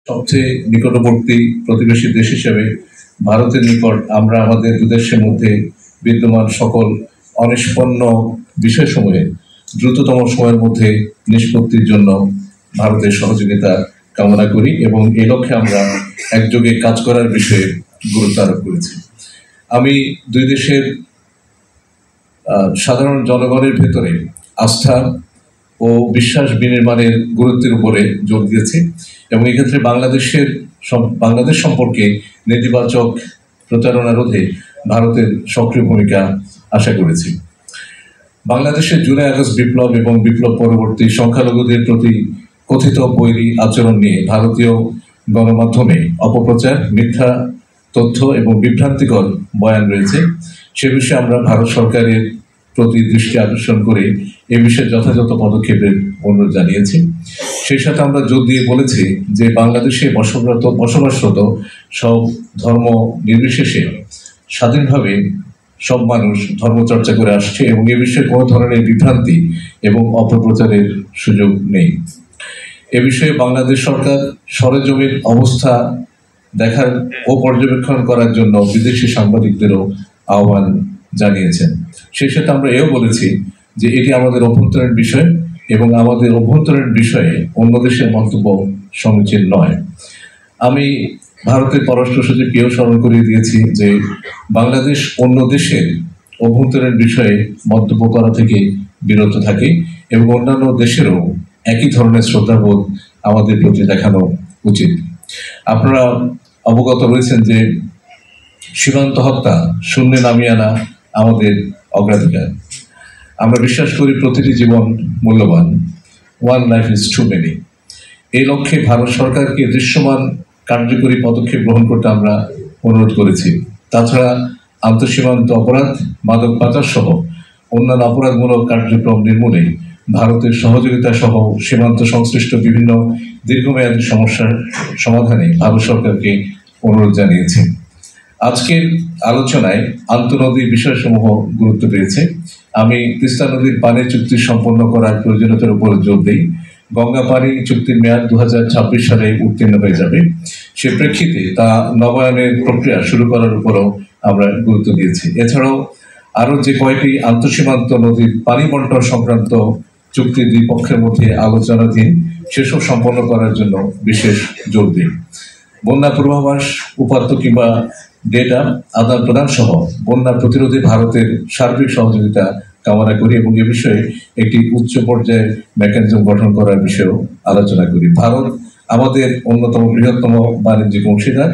সবচেয়ে নিকটবর্তী প্রতিবেশী দেশ হিসেবে ভারতের নিকট আমরা আমাদের দুদেশের মধ্যে বিদ্যমান সকল অনিষ্পন্ন বিষয়সমূহে দ্রুততম সময়ের মধ্যে নিষ্পত্তির জন্য ভারতের সহযোগিতা কামনা করি এবং এই লক্ষ্যে আমরা একযোগে কাজ করার বিষয়ে গুরুত্ব আরোপ করেছি। আমি দুই দেশের সাধারণ জনগণের ভেতরে আস্থা ও বিশ্বাস বিনির্মাণের গুরুত্বের উপরে জোর দিয়েছি এবং এক্ষেত্রে বাংলাদেশ সম্পর্কে নেতিবাচক প্রচারণা রোধে ভারতের সক্রিয় ভূমিকা আশা করেছি। বাংলাদেশের জুলাই আগস্ট বিপ্লব এবং বিপ্লব পরবর্তী সংখ্যালঘুদের প্রতি কথিত বৈরী আচরণ নিয়ে ভারতীয় গণমাধ্যমে অপপ্রচার, মিথ্যা তথ্য এবং বিভ্রান্তিকর বয়ান রয়েছে। সে বিষয়ে আমরা ভারত সরকারের প্রতি দৃষ্টি আকর্ষণ করে এ বিষয়ে যথাযথ পদক্ষেপের অনুরোধ জানিয়েছি। সেই সাথে আমরা জোর দিয়ে বলেছি যে বাংলাদেশে বসবাসরত সব ধর্ম নির্বিশেষে স্বাধীনভাবে সব মানুষ ধর্মচর্চা করে আসছে এবং এ বিষয়ে কোনো ধরনের বিভ্রান্তি এবং অপপ্রচারের সুযোগ নেই। এ বিষয়ে বাংলাদেশ সরকার সরেজমিন অবস্থা দেখার ও পর্যবেক্ষণ করার জন্য বিদেশি সাংবাদিকদেরও আহ্বান জানিয়েছেন। সেই সাথে আমরা এও বলেছি যে এটি আমাদের অভ্যন্তরীণ বিষয় এবং আমাদের অভ্যন্তরীণ বিষয়ে অন্য দেশের মন্তব্য সমীচীন নয়। আমি ভারতের পররাষ্ট্র সচিবকেও স্মরণ করিয়ে দিয়েছি যে বাংলাদেশ অন্য দেশের অভ্যন্তরীণ বিষয়ে মন্তব্য করা থেকে বিরত থাকে এবং অন্যান্য দেশেরও একই ধরনের শ্রদ্ধাবোধ আমাদের প্রতি দেখানো উচিত। আপনারা অবগত রয়েছেন যে সীমান্ত হত্যা শূন্যে নামিয়ে আনা আমাদের অগ্রাধিকার। আমরা বিশ্বাস করি প্রতিটি জীবন মূল্যবান, one life is too many. এই লক্ষ্যে ভারত সরকারকে দৃশ্যমান কার্যকরী পদক্ষেপ গ্রহণ করতে আমরা অনুরোধ করেছি। তাছাড়া আন্তঃসীমান্ত অপরাধ, মাদক পাচার সহ অন্যান্য অপরাধমূলক কার্যক্রম নির্মূলে ভারতের সহযোগিতা সহ সীমান্ত সংশ্লিষ্ট বিভিন্ন দীর্ঘমেয়াদী সমস্যার সমাধানে ভারত সরকারকে অনুরোধ জানিয়েছি। আজকের আলোচনায় আন্তঃনদী বিষয়সমূহ গুরুত্ব পেয়েছে। আমি তিস্তা নদীর পানি চুক্তি সম্পন্ন করার প্রয়োজনীয়তার উপর জোর দিই। গঙ্গা পানি চুক্তির মেয়াদ 2026 সালে উত্তীর্ণ হয়ে যাবে। সে প্রেক্ষিতে তা নবায়নের প্রক্রিয়া শুরু করার উপরও আমরা গুরুত্ব দিয়েছি। এছাড়াও আরও যে কয়টি আন্তঃসীমান্ত নদীর পানি বন্টন সংক্রান্ত চুক্তি দুই পক্ষের মধ্যে আলোচনাধীন সেসব সম্পন্ন করার জন্য বিশেষ জোর দিই। বন্যা পূর্বাভাস, উপাত্ত কিংবা ডেটা আদান প্রদান সহ বন্যা প্রতিরোধে ভারতের সার্বিক সহযোগিতা কামনা করি এবং এ বিষয়ে একটি উচ্চ পর্যায়ের মেকানিজম গঠন করার বিষয়েও আলোচনা করি। ভারত আমাদের অন্যতম বৃহত্তম বাণিজ্যিক অংশীদার।